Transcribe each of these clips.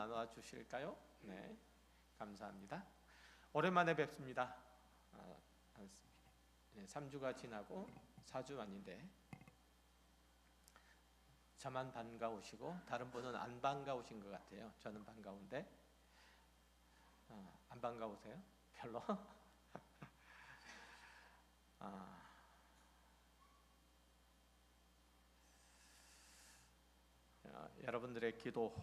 나눠 주실까요? 네, 감사합니다. 오랜만에 뵙습니다. 3주가 지나고 4주 만인데 저만 반가우시고 다른 분은 안 반가우신 것 같아요. 저는 반가운데 안 반가우세요? 별로? 여러분들의 기도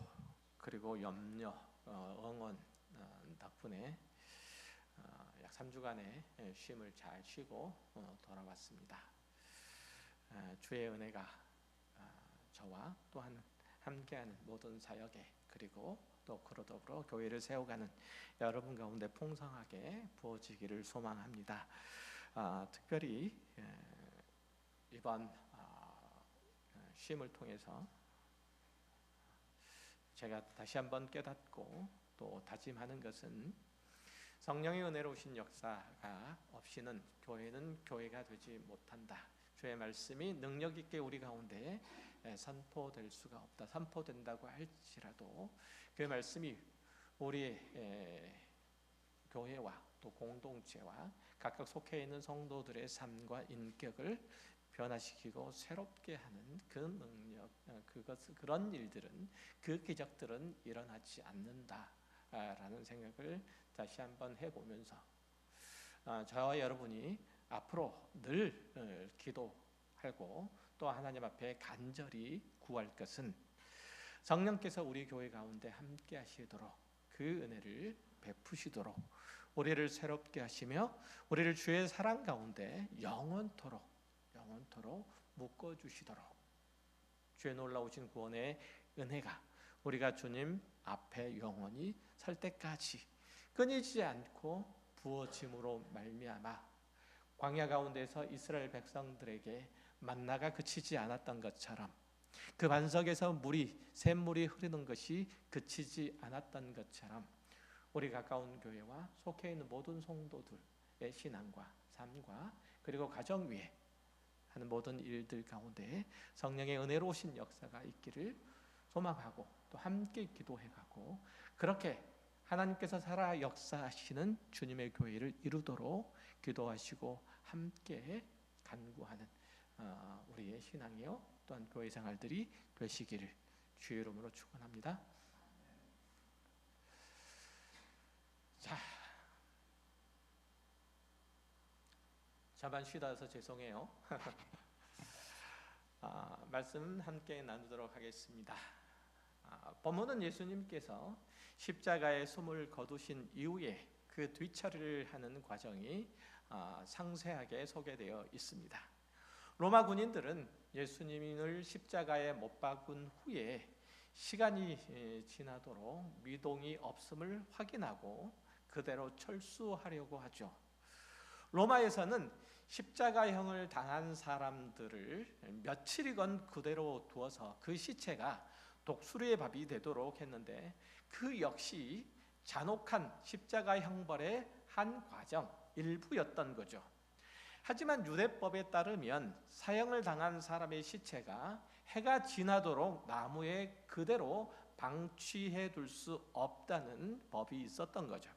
그리고 염려, 응원 덕분에 약 3주간의 쉼을 잘 쉬고 돌아왔습니다. 주의 은혜가 저와 또한 함께하는 모든 사역에 그리고 또 그로 더불어 교회를 세워가는 여러분 가운데 풍성하게 부어지기를 소망합니다. 특별히 이번 쉼을 통해서 제가 다시 한번 깨닫고 또 다짐하는 것은 성령의 은혜로우신 역사가 없이는 교회는 교회가 되지 못한다. 주의 말씀이 능력 있게 우리 가운데 선포될 수가 없다. 선포된다고 할지라도 그 말씀이 우리의 교회와 또 공동체와 각각 속해 있는 성도들의 삶과 인격을 변화시키고 새롭게 하는 그 능력, 그런 일들은, 그 기적들은 일어나지 않는다라는 생각을 다시 한번 해보면서 저와 여러분이 앞으로 늘 기도하고 또 하나님 앞에 간절히 구할 것은 성령께서 우리 교회 가운데 함께 하시도록 그 은혜를 베푸시도록 우리를 새롭게 하시며 우리를 주의 사랑 가운데 영원토록 묶어주시도록 주의 놀라우신 구원의 은혜가 우리가 주님 앞에 영원히 설 때까지 끊이지 않고 부어짐으로 말미암아 광야 가운데서 이스라엘 백성들에게 만나가 그치지 않았던 것처럼 그 반석에서 샘물이 흐르는 것이 그치지 않았던 것처럼 우리 가까운 교회와 속해 있는 모든 성도들의 신앙과 삶과 그리고 가정 위에 하는 모든 일들 가운데 성령의 은혜로우신 역사가 있기를 소망하고 또 함께 기도해가고 그렇게 하나님께서 살아 역사하시는 주님의 교회를 이루도록 기도하시고 함께 간구하는 우리의 신앙이요 또한 교회 생활들이 되시기를 주의 이름으로 축원합니다. 자, 잠깐 쉬다 와서 죄송해요. 말씀 함께 나누도록 하겠습니다. 본문은 예수님께서 십자가에 숨을 거두신 이후에 그 뒤처리를 하는 과정이 상세하게 소개되어 있습니다. 로마 군인들은 예수님을 십자가에 못 박은 후에 시간이 지나도록 미동이 없음을 확인하고 그대로 철수하려고 하죠. 로마에서는 십자가형을 당한 사람들을 며칠이건 그대로 두어서 그 시체가 독수리의 밥이 되도록 했는데 그 역시 잔혹한 십자가 형벌의 한 과정, 일부였던 거죠. 하지만 유대법에 따르면 사형을 당한 사람의 시체가 해가 지나도록 나무에 그대로 방치해 둘 수 없다는 법이 있었던 거죠.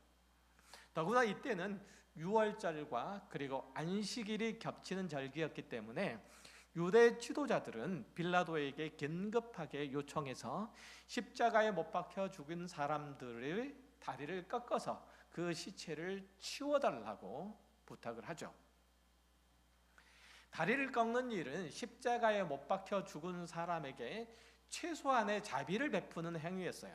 더구나 이때는 유월절과 그리고 안식일이 겹치는 절기였기 때문에 유대 지도자들은 빌라도에게 긴급하게 요청해서 십자가에 못 박혀 죽은 사람들의 다리를 꺾어서 그 시체를 치워달라고 부탁을 하죠. 다리를 꺾는 일은 십자가에 못 박혀 죽은 사람에게 최소한의 자비를 베푸는 행위였어요.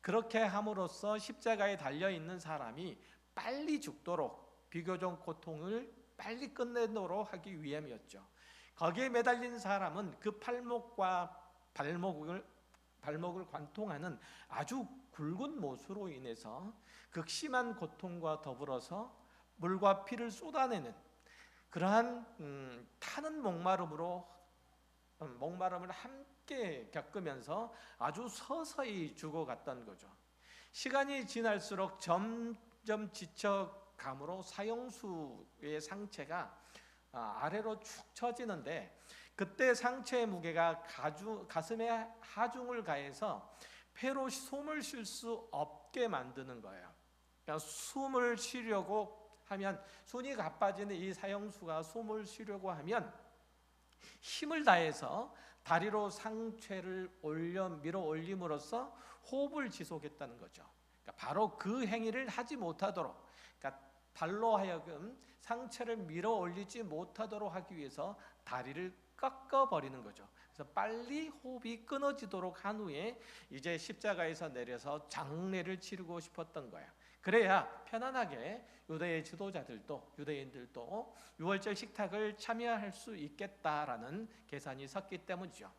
그렇게 함으로써 십자가에 달려있는 사람이 빨리 죽도록 비교적 고통을 빨리 끝내도록 하기 위함이었죠. 거기에 매달린 사람은 그 팔목과 발목을 관통하는 아주 굵은 못으로 인해서 극심한 고통과 더불어서 물과 피를 쏟아내는 그러한 타는 목마름을 함께 겪으면서 아주 서서히 죽어갔던 거죠. 시간이 지날수록 점점 지쳐감으로 사형수의 상체가 아래로 축 처지는데 그때 상체의 무게가 가슴에 하중을 가해서 폐로 숨을 쉴 수 없게 만드는 거예요. 그러니까 숨을 쉬려고 하면, 손이 가빠지는 이 사형수가 숨을 쉬려고 하면 힘을 다해서 다리로 상체를 밀어 올림으로써 호흡을 지속했다는 거죠. 그러니까 바로 그 행위를 하지 못하도록, 그러니까 발로 하여금 상체를 밀어 올리지 못하도록 하기 위해서 다리를 꺾어버리는 거죠. 그래서 빨리 호흡이 끊어지도록 한 후에 이제 십자가에서 내려서 장례를 치르고 싶었던 거예요. 그래야 편안하게 유대의 지도자들도, 유대인들도 유월절 식탁을 참여할 수 있겠다라는 계산이 섰기 때문이죠.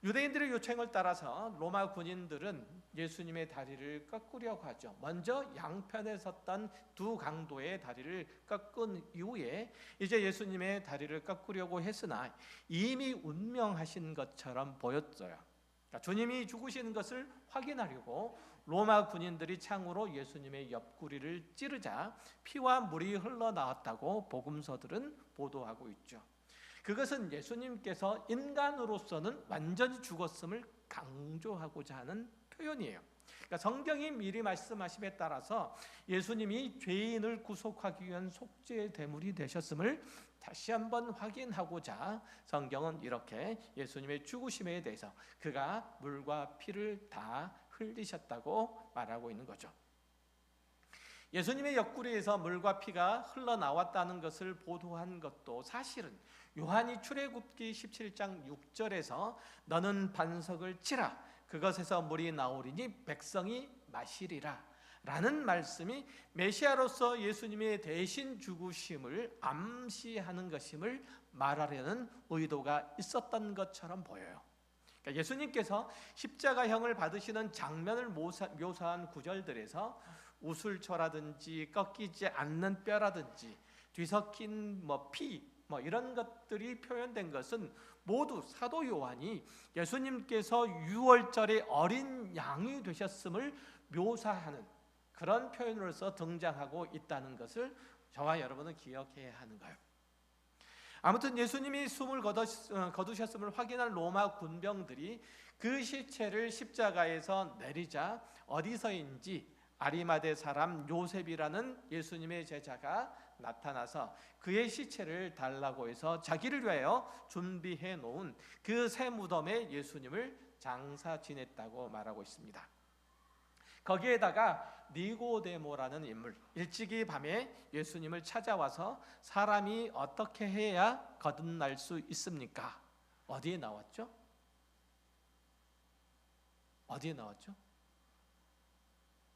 유대인들의 요청을 따라서 로마 군인들은 예수님의 다리를 꺾으려고 하죠. 먼저 양편에 섰던 두 강도의 다리를 꺾은 이후에 이제 예수님의 다리를 꺾으려고 했으나 이미 운명하신 것처럼 보였어요. 그러니까 주님이 죽으시는 것을 확인하려고 로마 군인들이 창으로 예수님의 옆구리를 찌르자 피와 물이 흘러나왔다고 복음서들은 보도하고 있죠. 그것은 예수님께서 인간으로서는 완전히 죽었음을 강조하고자 하는 표현이에요. 그러니까 성경이 미리 말씀하심에 따라서 예수님이 죄인을 구속하기 위한 속죄의 대물이 되셨음을 다시 한번 확인하고자 성경은 이렇게 예수님의 죽으심에 대해서 그가 물과 피를 다 흘리셨다고 말하고 있는 거죠. 예수님의 옆구리에서 물과 피가 흘러나왔다는 것을 보도한 것도 사실은 요한이 출애굽기 17장 6절에서 너는 반석을 치라 그것에서 물이 나오리니 백성이 마시리라 라는 말씀이 메시아로서 예수님의 대신 죽으심을 암시하는 것임을 말하려는 의도가 있었던 것처럼 보여요. 그러니까 예수님께서 십자가형을 받으시는 장면을 묘사한 구절들에서 우슬초라든지 꺾이지 않는 뼈라든지 뒤섞인 피 이런 것들이 표현된 것은 모두 사도 요한이 예수님께서 유월절의 어린 양이 되셨음을 묘사하는 그런 표현으로서 등장하고 있다는 것을 저와 여러분은 기억해야 하는 거예요. 아무튼 예수님이 숨을 거두셨음을 확인한 로마 군병들이 그 시체를 십자가에서 내리자 어디서인지 아리마대 사람 요셉이라는 예수님의 제자가 나타나서 그의 시체를 달라고 해서 자기를 위하여 준비해 놓은 그 새 무덤에 예수님을 장사 지냈다고 말하고 있습니다. 거기에다가 니고데모라는 인물, 일찍이 밤에 예수님을 찾아와서 사람이 어떻게 해야 거듭날 수 있습니까? 어디에 나왔죠? 어디에 나왔죠?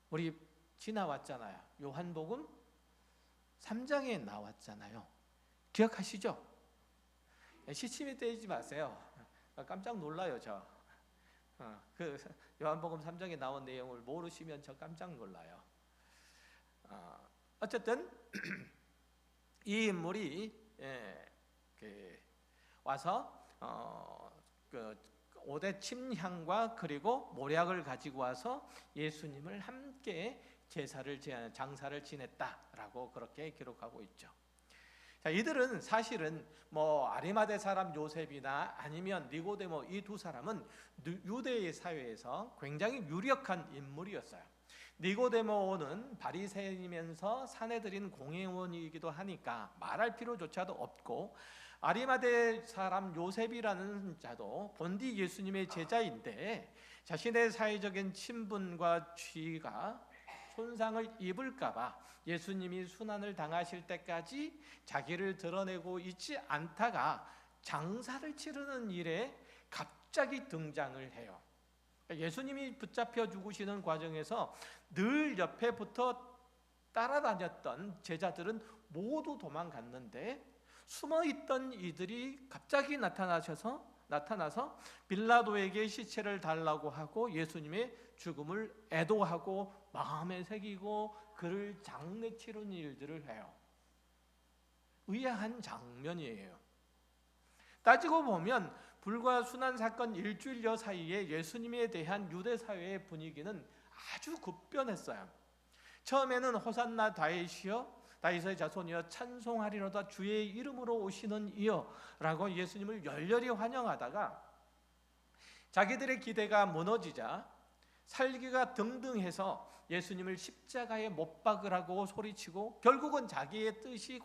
우리 지나왔잖아요. 요한복음 3장에 나왔잖아요. 기억하시죠? 시침이 떼지 마세요. 깜짝 놀라요, 저. 그 요한복음 3장에 나온 내용을 모르시면 저 깜짝 놀라요. 어쨌든 이 인물이 와서 오대 침향과 그리고 모략을 가지고 와서 예수님을 함께 장사를 지냈다라고 그렇게 기록하고 있죠. 자, 이들은 사실은 아리마대 사람 요셉이나 아니면 니고데모 이 두 사람은 유대의 사회에서 굉장히 유력한 인물이었어요. 니고데모는 바리새인이면서 사내들인 공회원이기도 하니까 말할 필요조차도 없고, 아리마대 사람 요셉이라는 자도 본디 예수님의 제자인데 자신의 사회적인 친분과 지위가 손상을 입을까봐 예수님이 순환을 당하실 때까지 자기를 드러내고 있지 않다가 장사를 치르는 일에 갑자기 등장을 해요. 예수님이 붙잡혀 죽으시는 과정에서 늘 옆에 붙어 따라다녔던 제자들은 모두 도망갔는데 숨어있던 이들이 갑자기 나타나서 빌라도에게 시체를 달라고 하고 예수님의 죽음을 애도하고 마음에 새기고 그를 장례 치르는 일들을 해요. 의아한 장면이에요. 따지고 보면 불과 순환 사건 일주일여 사이에 예수님에 대한 유대 사회의 분위기는 아주 급변했어요. 처음에는 호산나 다윗의 자손이여 찬송하리로다 주의 이름으로 오시는 이여 라고 예수님을 열렬히 환영하다가 자기들의 기대가 무너지자 살기가 등등해서 예수님을 십자가에 못 박으라고 소리치고 결국은 자기의 뜻이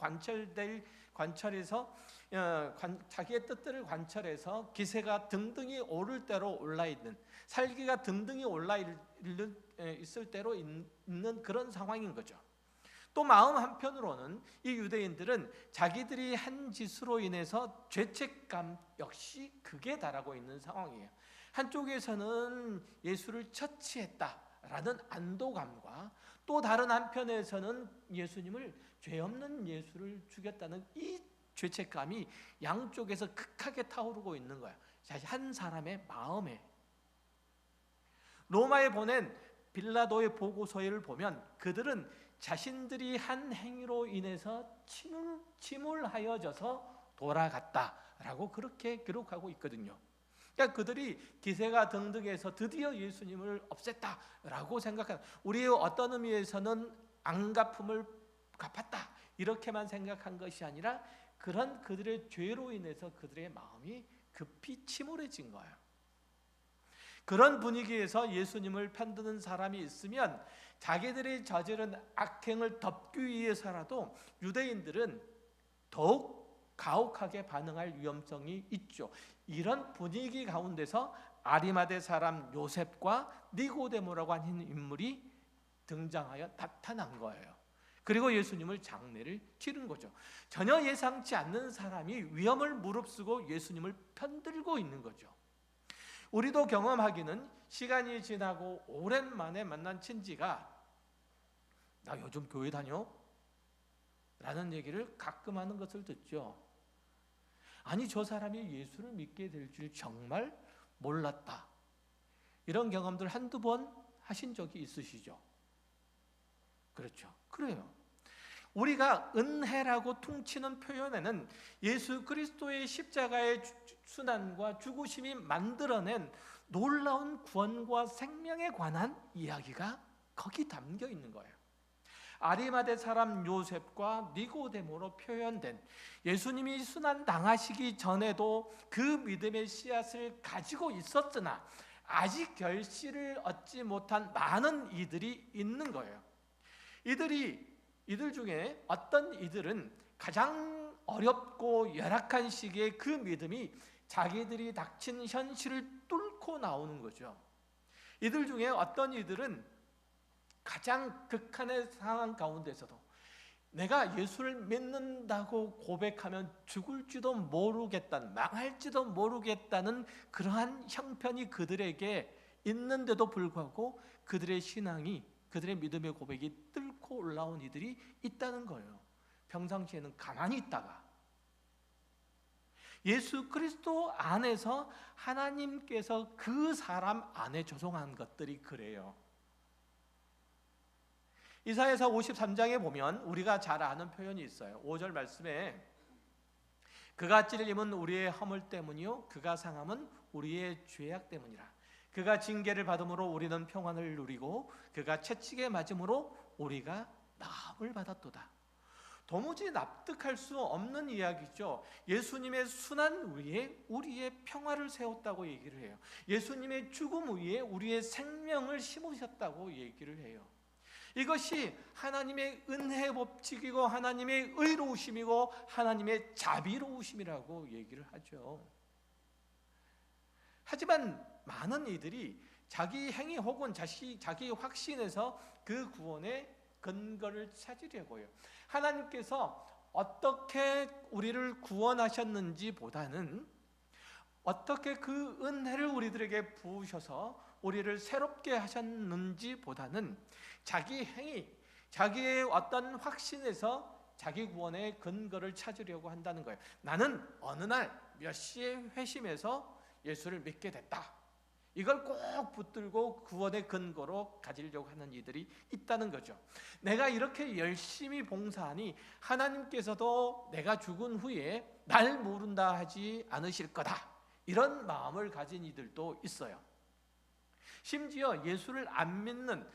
자기의 뜻들을 관철해서 기세가 등등이 오를 대로 올라 있는, 살기가 등등이 올라 있을 대로 있는 그런 상황인 거죠. 또 마음 한편으로는 이 유대인들은 자기들이 한 짓으로 인해서 죄책감 역시 극에 달하고 있는 상황이에요. 한쪽에서는 예수를 처치했다라는 안도감과 또 다른 한편에서는 예수님을, 죄 없는 예수를 죽였다는 이 죄책감이 양쪽에서 극하게 타오르고 있는 거야. 한 사람의 마음에. 로마에 보낸 빌라도의 보고서를 보면 그들은 자신들이 한 행위로 인해서 침울하여져서 돌아갔다라고 그렇게 기록하고 있거든요. 그러니까 그들이 기세가 등등해서 드디어 예수님을 없앴다라고 생각하는, 우리의 어떤 의미에서는 안갚음을 갚았다 이렇게만 생각한 것이 아니라 그런 그들의 죄로 인해서 그들의 마음이 급히 침울해진 거예요. 그런 분위기에서 예수님을 편드는 사람이 있으면 자기들이 저지른 악행을 덮기 위해서라도 유대인들은 더욱 가혹하게 반응할 위험성이 있죠. 이런 분위기 가운데서 아리마대 사람 요셉과 니고데모라고 하는 인물이 등장하여 나타난 거예요. 그리고 예수님을 장례를 치른 거죠. 전혀 예상치 않는 사람이 위험을 무릅쓰고 예수님을 편들고 있는 거죠. 우리도 경험하기는 시간이 지나고 오랜만에 만난 친지가 나 요즘 교회 다녀? 라는 얘기를 가끔 하는 것을 듣죠. 아니, 저 사람이 예수를 믿게 될 줄 정말 몰랐다. 이런 경험들 한두 번 하신 적이 있으시죠? 그렇죠. 그래요. 우리가 은혜라고 퉁치는 표현에는 예수 그리스도의 십자가의 순환과 죽으심이 만들어낸 놀라운 구원과 생명에 관한 이야기가 거기 담겨 있는 거예요. 아리마대 사람 요셉과 니고데모로 표현된 예수님이 순환 당하시기 전에도 그 믿음의 씨앗을 가지고 있었으나 아직 결실을 얻지 못한 많은 이들이 있는 거예요. 이들 중에 어떤 이들은 가장 어렵고 열악한 시기에 그 믿음이 자기들이 닥친 현실을 뚫고 나오는 거죠. 이들 중에 어떤 이들은 가장 극한의 상황 가운데서도 내가 예수를 믿는다고 고백하면 죽을지도 모르겠다는, 망할지도 모르겠다는 그러한 형편이 그들에게 있는데도 불구하고 그들의 신앙이, 그들의 믿음의 고백이 뚫고 올라온 이들이 있다는 거예요. 평상시에는 가만히 있다가 예수 그리스도 안에서 하나님께서 그 사람 안에 조성한 것들이 그래요. 이사야서 53장에 보면 우리가 잘 아는 표현이 있어요. 5절 말씀에 그가 찔림은 우리의 허물 때문이요 그가 상함은 우리의 죄악 때문이라. 그가 징계를 받음으로 우리는 평안을 누리고 그가 채찍에 맞음으로 우리가 나음을 받았도다. 도무지 납득할 수 없는 이야기죠. 예수님의 순환 위에 우리의 평화를 세웠다고 얘기를 해요. 예수님의 죽음 위에 우리의 생명을 심으셨다고 얘기를 해요. 이것이 하나님의 은혜 법칙이고 하나님의 의로우심이고 하나님의 자비로우심이라고 얘기를 하죠. 하지만 많은 이들이 자기 행위 혹은 자기 확신에서 그 구원의 근거를 찾으려고 해요. 하나님께서 어떻게 우리를 구원하셨는지 보다는 어떻게 그 은혜를 우리들에게 부으셔서 우리를 새롭게 하셨는지 보다는 자기 행위, 자기의 어떤 확신에서 자기 구원의 근거를 찾으려고 한다는 거예요. 나는 어느 날 몇 시에 회심해서 예수를 믿게 됐다. 이걸 꼭 붙들고 구원의 근거로 가지려고 하는 이들이 있다는 거죠. 내가 이렇게 열심히 봉사하니 하나님께서도 내가 죽은 후에 날 모른다 하지 않으실 거다. 이런 마음을 가진 이들도 있어요. 심지어 예수를 안 믿는,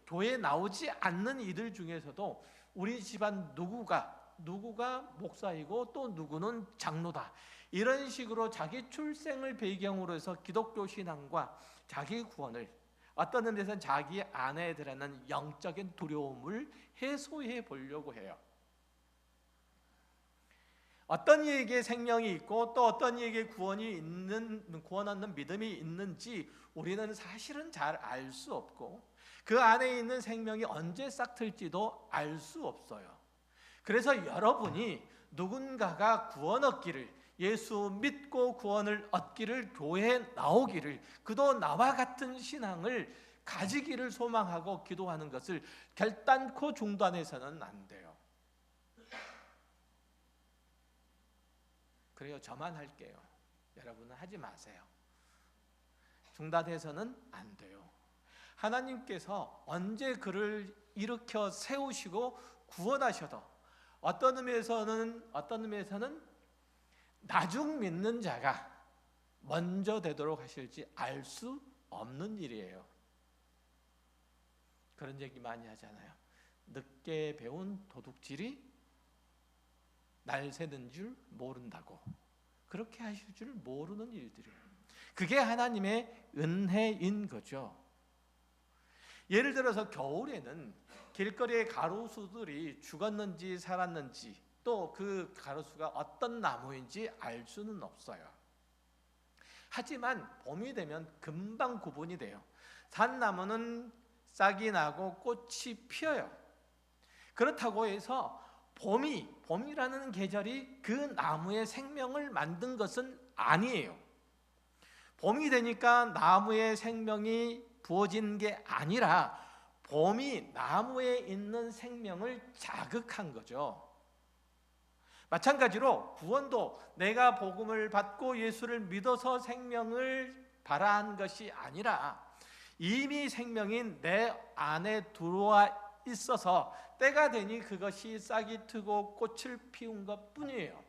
교회에 나오지 않는 이들 중에서도 우리 집안 누구가 목사이고 또 누구는 장로다. 이런 식으로 자기 출생을 배경으로 해서 기독교 신앙과 자기 구원을 어떤 의미에서는 자기 안에 들어있는 영적인 두려움을 해소해 보려고 해요. 어떤 이에게 생명이 있고 또 어떤 이에게 구원 얻는 믿음이 있는지 우리는 사실은 잘 알 수 없고 그 안에 있는 생명이 언제 싹 틀지도 알 수 없어요. 그래서 여러분이 누군가가 구원 얻기를, 예수 믿고 구원을 얻기를, 교회에 나오기를, 그도 나와 같은 신앙을 가지기를 소망하고 기도하는 것을 결단코 중단해서는 안 돼요. 그래요, 저만 할게요. 여러분은 하지 마세요. 중단해서는 안 돼요. 하나님께서 언제 그를 일으켜 세우시고 구원하셔도 어떤 의미에서는 나중 믿는 자가 먼저 되도록 하실지 알 수 없는 일이에요. 그런 얘기 많이 하잖아요. 늦게 배운 도둑질이 날 새는 줄 모른다고. 그렇게 하실 줄 모르는 일들이에요. 그게 하나님의 은혜인 거죠. 예를 들어서 겨울에는 길거리의 가로수들이 죽었는지 살았는지 또 그 가로수가 어떤 나무인지 알 수는 없어요. 하지만 봄이 되면 금방 구분이 돼요. 산나무는 싹이 나고 꽃이 피어요. 그렇다고 해서 봄이라는 계절이 그 나무의 생명을 만든 것은 아니에요. 봄이 되니까 나무의 생명이 부어진 게 아니라 봄이 나무에 있는 생명을 자극한 거죠. 마찬가지로 구원도 내가 복음을 받고 예수를 믿어서 생명을 발화한 것이 아니라 이미 생명이 내 안에 들어와 있어서 때가 되니 그것이 싹이 트고 꽃을 피운 것뿐이에요.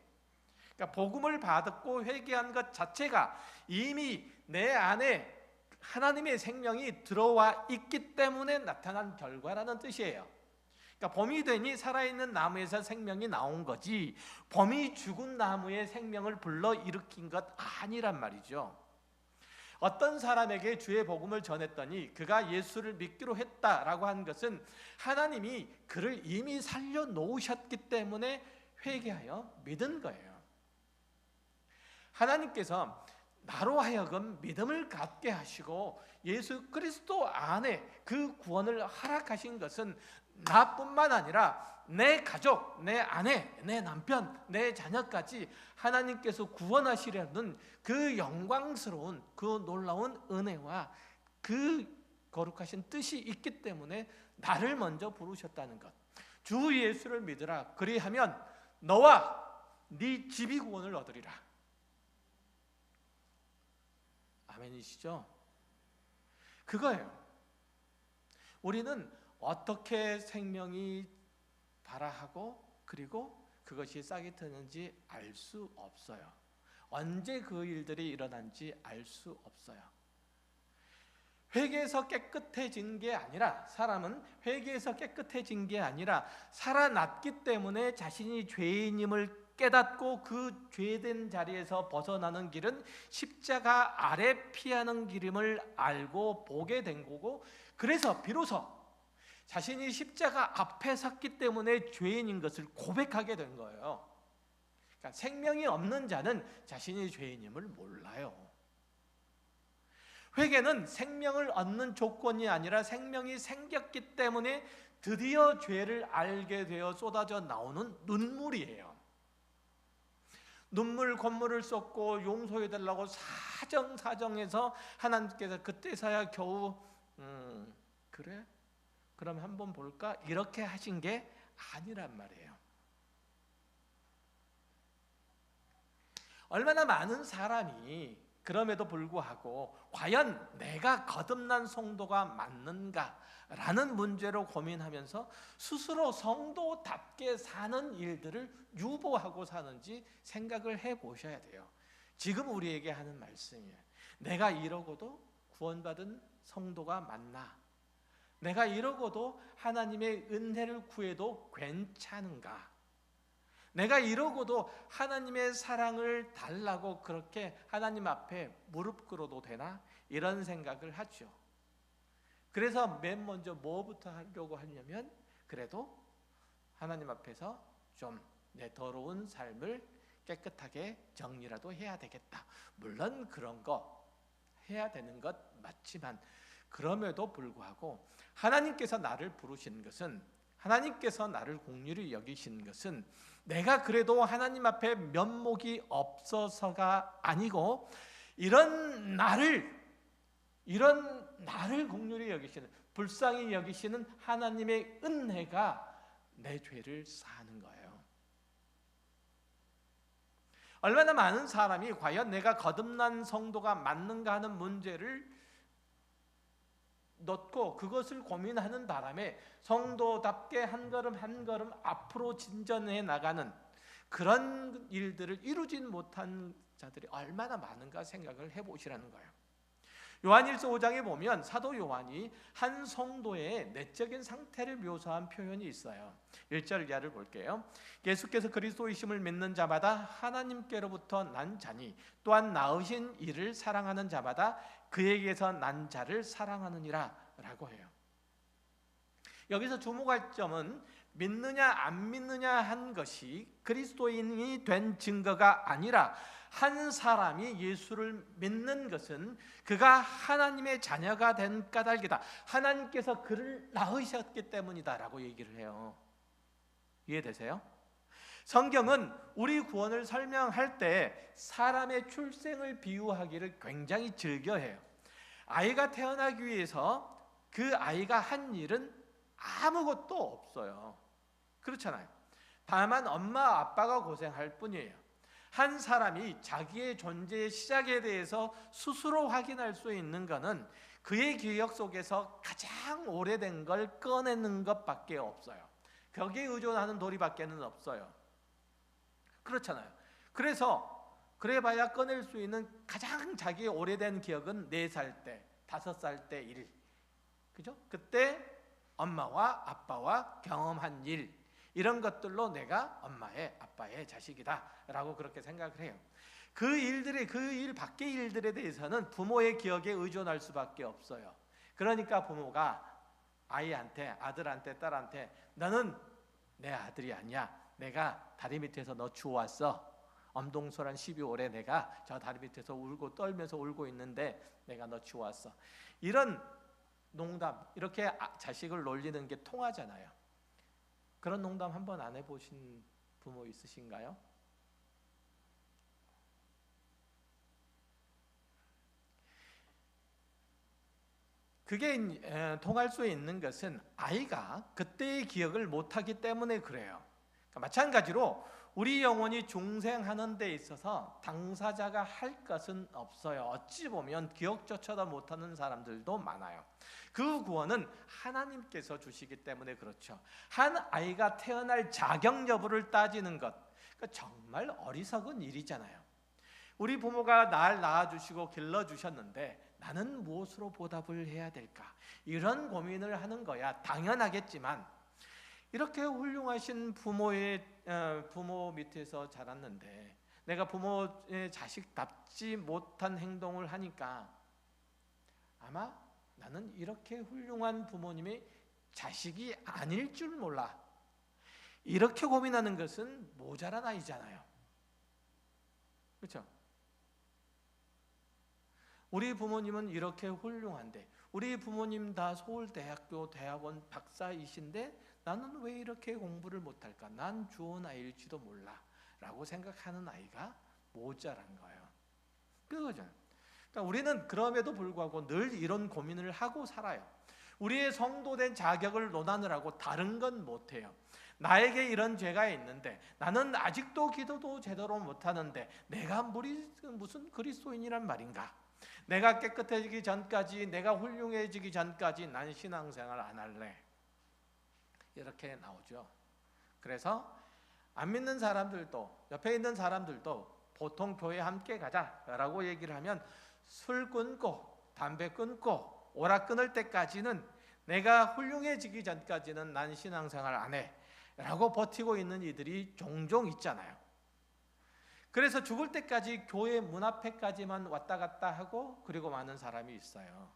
그러니까 복음을 받았고 회개한 것 자체가 이미 내 안에 하나님의 생명이 들어와 있기 때문에 나타난 결과라는 뜻이에요. 그러니까 봄이 되니 살아있는 나무에서 생명이 나온 거지 봄이 죽은 나무의 생명을 불러일으킨 것 아니란 말이죠. 어떤 사람에게 주의 복음을 전했더니 그가 예수를 믿기로 했다라고 한 것은 하나님이 그를 이미 살려놓으셨기 때문에 회개하여 믿은 거예요. 하나님께서 나로 하여금 믿음을 갖게 하시고 예수 그리스도 안에 그 구원을 허락하신 것은 나뿐만 아니라 내 가족, 내 아내, 내 남편, 내 자녀까지 하나님께서 구원하시려는 그 영광스러운 그 놀라운 은혜와 그 거룩하신 뜻이 있기 때문에 나를 먼저 부르셨다는 것. 주 예수를 믿으라. 그리하면 너와 네 집이 구원을 얻으리라. 아멘이시죠? 그거예요. 우리는 어떻게 생명이 발화하고 그리고 그것이 싹이 트는지 알 수 없어요. 언제 그 일들이 일어난지 알 수 없어요. 회개해서 깨끗해진 게 아니라 사람은 회개해서 깨끗해진 게 아니라 살아났기 때문에 자신이 죄인임을 깨닫고 그 죄된 자리에서 벗어나는 길은 십자가 아래 피하는 길임을 알고 보게 된 거고 그래서 비로소 자신이 십자가 앞에 섰기 때문에 죄인인 것을 고백하게 된 거예요. 그러니까 생명이 없는 자는 자신이 죄인임을 몰라요. 회개는 생명을 얻는 조건이 아니라 생명이 생겼기 때문에 드디어 죄를 알게 되어 쏟아져 나오는 눈물이에요. 눈물 콧물을 쏟고 용서해달라고 사정해서 하나님께서 그때서야 겨우 그래? 그럼 한번 볼까? 이렇게 하신 게 아니란 말이에요. 얼마나 많은 사람이 그럼에도 불구하고 과연 내가 거듭난 성도가 맞는가라는 문제로 고민하면서 스스로 성도답게 사는 일들을 유보하고 사는지 생각을 해보셔야 돼요. 지금 우리에게 하는 말씀이에요. 내가 이러고도 구원받은 성도가 맞나? 내가 이러고도 하나님의 은혜를 구해도 괜찮은가? 내가 이러고도 하나님의 사랑을 달라고 그렇게 하나님 앞에 무릎 꿇어도 되나? 이런 생각을 하죠. 그래서 맨 먼저 뭐부터 하려고 하냐면 그래도 하나님 앞에서 좀 내 더러운 삶을 깨끗하게 정리라도 해야 되겠다. 물론 그런 거 해야 되는 것 맞지만 그럼에도 불구하고 하나님께서 나를 부르신 것은, 하나님께서 나를 공률히 여기신 것은 내가 그래도 하나님 앞에 면목이 없어서가 아니고 이런 나를 공률히 여기시는, 불쌍히 여기시는 하나님의 은혜가 내 죄를 사하는 거예요. 얼마나 많은 사람이 과연 내가 거듭난 성도가 맞는가 하는 문제를 놓고 그것을 고민하는 바람에 성도답게 한 걸음 한 걸음 앞으로 진전해 나가는 그런 일들을 이루진 못한 자들이 얼마나 많은가 생각을 해보시라는 거예요. 요한일서 5장에 보면 사도 요한이 한 성도의 내적인 상태를 묘사한 표현이 있어요. 1절 이하를 볼게요. 예수께서 그리스도이심을 믿는 자마다 하나님께로부터 난 자니 또한 낳으신 이를 사랑하는 자마다 그에게서 난 자를 사랑하느니라 라고 해요. 여기서 주목할 점은 믿느냐 안 믿느냐 한 것이 그리스도인이 된 증거가 아니라 한 사람이 예수를 믿는 것은 그가 하나님의 자녀가 된 까닭이다. 하나님께서 그를 낳으셨기 때문이다 라고 얘기를 해요. 이해되세요? 성경은 우리 구원을 설명할 때 사람의 출생을 비유하기를 굉장히 즐겨해요. 아이가 태어나기 위해서 그 아이가 한 일은 아무것도 없어요. 그렇잖아요. 다만 엄마 아빠가 고생할 뿐이에요. 한 사람이 자기의 존재의 시작에 대해서 스스로 확인할 수 있는 것은 그의 기억 속에서 가장 오래된 걸 꺼내는 것밖에 없어요. 거기에 의존하는 도리밖에는 없어요. 그렇잖아요. 그래서 그래봐야 꺼낼 수 있는 가장 자기의 오래된 기억은 4살 때, 5살 때 일, 그죠? 그때 엄마와 아빠와 경험한 일, 이런 것들로 내가 엄마의 아빠의 자식이다 라고 그렇게 생각을 해요. 그 일 밖의 일들에 대해서는 부모의 기억에 의존할 수밖에 없어요. 그러니까 부모가 아이한테, 아들한테, 딸한테 너는 내 아들이 아니야. 내가 다리 밑에서 너 주워왔어. 엄동설한 12월에 내가 저 다리 밑에서 울고 떨면서 울고 있는데 내가 너 주워왔어. 이런 농담, 이렇게 자식을 놀리는 게 통하잖아요. 그런 농담 한번 안 해보신 부모 있으신가요? 그게 통할 수 있는 것은 아이가 그때의 기억을 못하기 때문에 그래요. 그러니까 마찬가지로 우리 영혼이 중생하는 데 있어서 당사자가 할 것은 없어요. 어찌 보면 기억조차도 못하는 사람들도 많아요. 그 구원은 하나님께서 주시기 때문에 그렇죠. 한 아이가 태어날 자격 여부를 따지는 것, 그러니까 정말 어리석은 일이잖아요. 우리 부모가 날 낳아주시고 길러주셨는데 나는 무엇으로 보답을 해야 될까? 이런 고민을 하는 거야. 당연하겠지만 이렇게 훌륭하신 부모 밑에서 자랐는데 내가 부모의 자식답지 못한 행동을 하니까 아마 나는 이렇게 훌륭한 부모님의 자식이 아닐 줄 몰라. 이렇게 고민하는 것은 모자란 아이잖아요. 그렇죠? 우리 부모님은 이렇게 훌륭한데 우리 부모님 다 서울대학교 대학원 박사이신데 나는 왜 이렇게 공부를 못할까? 난 좋은 아이일지도 몰라 라고 생각하는 아이가 모자란 거예요. 그거죠. 그러니까 우리는 그럼에도 불구하고 늘 이런 고민을 하고 살아요. 우리의 성도된 자격을 논하느라고 다른 건 못해요. 나에게 이런 죄가 있는데 나는 아직도 기도도 제대로 못하는데 내가 무슨 그리스도인이란 말인가? 내가 깨끗해지기 전까지, 내가 훌륭해지기 전까지 난 신앙생활 안 할래. 이렇게 나오죠. 그래서 안 믿는 사람들도, 옆에 있는 사람들도 보통 교회 함께 가자라고 얘기를 하면 술 끊고 담배 끊고 오락 끊을 때까지는, 내가 훌륭해지기 전까지는 난 신앙생활 안 해 라고 버티고 있는 이들이 종종 있잖아요. 그래서 죽을 때까지 교회 문 앞에까지만 왔다 갔다 하고 그리고 많은 사람이 있어요.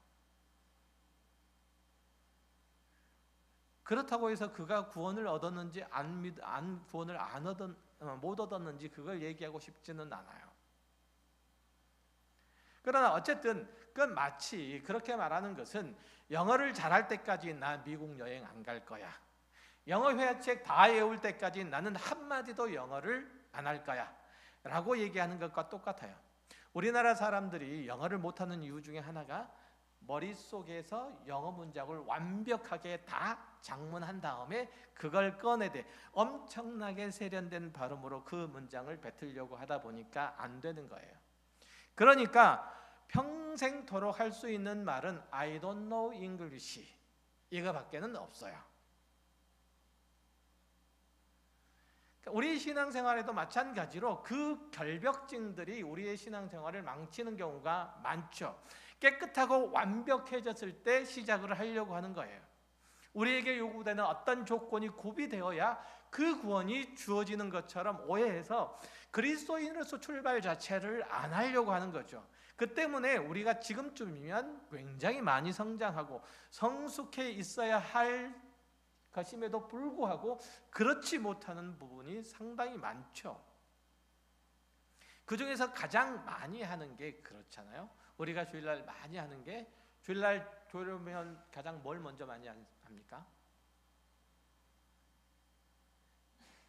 그렇다고 해서 그가 구원을 얻었는지 구원을 못 얻었는지 그걸 얘기하고 싶지는 않아요. 그러나 어쨌든 그건 마치 그렇게 말하는 것은 영어를 잘할 때까지 나 미국 여행 안 갈 거야. 영어 회화책 다 외울 때까지 나는 한마디도 영어를 안 할 거야 라고 얘기하는 것과 똑같아요. 우리나라 사람들이 영어를 못하는 이유 중에 하나가 머릿속에서 영어 문장을 완벽하게 다 작문한 다음에 그걸 꺼내대 엄청나게 세련된 발음으로 그 문장을 뱉으려고 하다 보니까 안 되는 거예요. 그러니까 평생토록 할 수 있는 말은 I don't know English 이거밖에는 없어요. 우리 신앙생활에도 마찬가지로 그 결벽증들이 우리의 신앙생활을 망치는 경우가 많죠. 깨끗하고 완벽해졌을 때 시작을 하려고 하는 거예요. 우리에게 요구되는 어떤 조건이 구비되어야 그 구원이 주어지는 것처럼 오해해서 그리스도인으로서 출발 자체를 안 하려고 하는 거죠. 그 때문에 우리가 지금쯤이면 굉장히 많이 성장하고 성숙해 있어야 할 것임에도 불구하고 그렇지 못하는 부분이 상당히 많죠. 그 중에서 가장 많이 하는 게 그렇잖아요. 우리가 주일날 많이 하는 게 주일날 졸으면 가장 뭘 먼저 많이 합니까?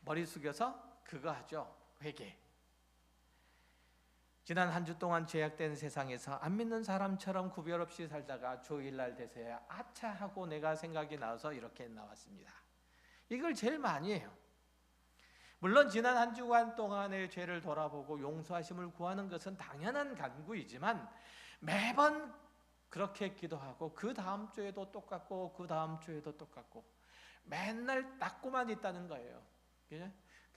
머리 숙여서 그거 하죠. 회개. 지난 한 주 동안 죄악된 세상에서 안 믿는 사람처럼 구별 없이 살다가 주일날 돼서야 아차 하고 내가 생각이 나서 이렇게 나왔습니다. 이걸 제일 많이 해요. 물론 지난 한 주간 동안의 죄를 돌아보고 용서하심을 구하는 것은 당연한 간구이지만 매번 그렇게 기도하고 그 다음 주에도 똑같고 그 다음 주에도 똑같고 맨날 닦고만 있다는 거예요.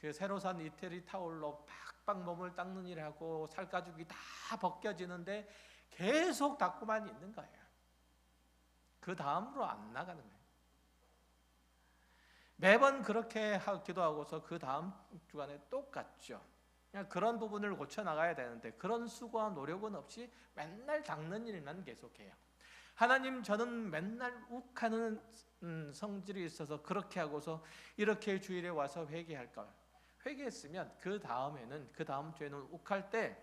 그 새로 산 이태리 타올로 팍팍 몸을 닦는 일을 하고 살가죽이 다 벗겨지는데 계속 닦고만 있는 거예요. 그 다음으로 안 나가는 거예요. 매번 그렇게 기도하고서 그 다음 주간에 똑같죠. 그냥 그런 부분을 고쳐나가야 되는데 그런 수고와 노력은 없이 맨날 닦는 일만 계속해요. 하나님, 저는 맨날 욱하는 성질이 있어서 그렇게 하고서 이렇게 주일에 와서 회개할까? 회개했으면 그 다음에는 그 다음 주에는 욱할 때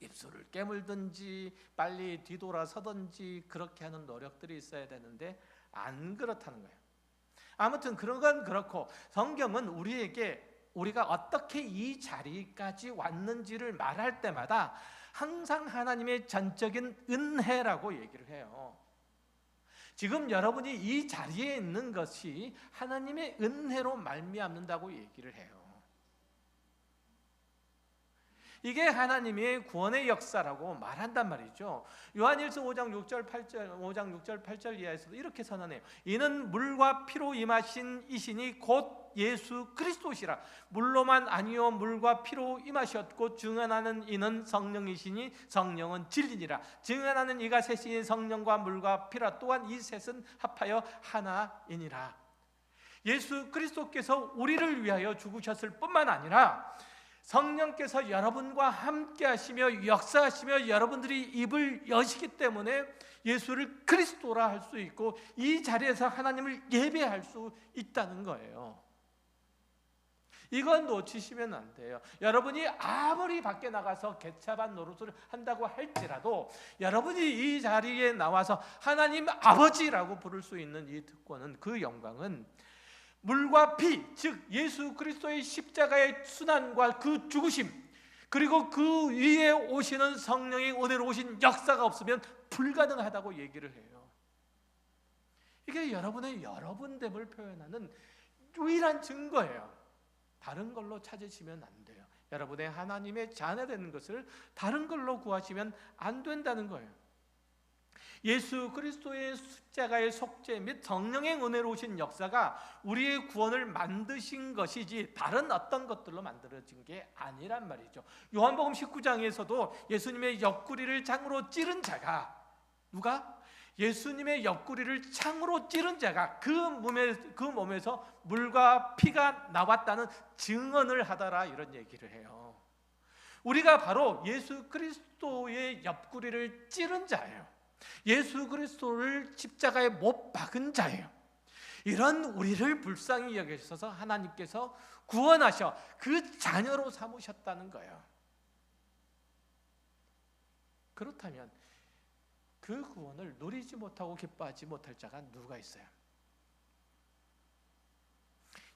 입술을 깨물든지 빨리 뒤돌아서든지 그렇게 하는 노력들이 있어야 되는데 안 그렇다는 거예요. 아무튼 그런 건 그렇고 성경은 우리가 어떻게 이 자리까지 왔는지를 말할 때마다 항상 하나님의 전적인 은혜라고 얘기를 해요. 지금 여러분이 이 자리에 있는 것이 하나님의 은혜로 말미암는다고 얘기를 해요. 이게 하나님의 구원의 역사라고 말한단 말이죠. 요한일서 5장 6절 8절 이하에서도 이렇게 선언해요. 이는 물과 피로 임하신 이신이 곧 예수 그리스도시라. 물로만 아니요 물과 피로 임하셨고 증언하는 이는 성령이시니 성령은 진리니라. 증언하는 이가 셋이니 성령과 물과 피라. 또한 이 셋은 합하여 하나이니라. 예수 그리스도께서 우리를 위하여 죽으셨을 뿐만 아니라 성령께서 여러분과 함께 하시며 역사하시며 여러분들이 입을 여시기 때문에 예수를 그리스도라 할 수 있고 이 자리에서 하나님을 예배할 수 있다는 거예요. 이건 놓치시면 안 돼요. 여러분이 아무리 밖에 나가서 개차반 노릇을 한다고 할지라도 여러분이 이 자리에 나와서 하나님 아버지라고 부를 수 있는 이 특권은, 그 영광은 물과 피, 즉 예수 그리스도의 십자가의 순환과 그 죽으심, 그리고 그 위에 오시는 성령의 은혜로 오신 역사가 없으면 불가능하다고 얘기를 해요. 이게 여러분의 여러분됨을 표현하는 유일한 증거예요. 다른 걸로 찾으시면 안 돼요. 여러분의 하나님의 자녀되는 것을 다른 걸로 구하시면 안 된다는 거예요. 예수 그리스도의 십자가의 속죄 및 성령의 은혜로 오신 역사가 우리의 구원을 만드신 것이지 다른 어떤 것들로 만들어진 게 아니란 말이죠. 요한복음 19장에서도 예수님의 옆구리를 창으로 찌른 자가, 누가? 예수님의 옆구리를 창으로 찌른 자가 그 몸에서 물과 피가 나왔다는 증언을 하더라, 이런 얘기를 해요. 우리가 바로 예수 그리스도의 옆구리를 찌른 자예요. 예수 그리스도를 십자가에 못 박은 자예요. 이런 우리를 불쌍히 여기셔서 하나님께서 구원하셔 그 자녀로 삼으셨다는 거예요. 그렇다면 그 구원을 누리지 못하고 기뻐하지 못할 자가 누가 있어요?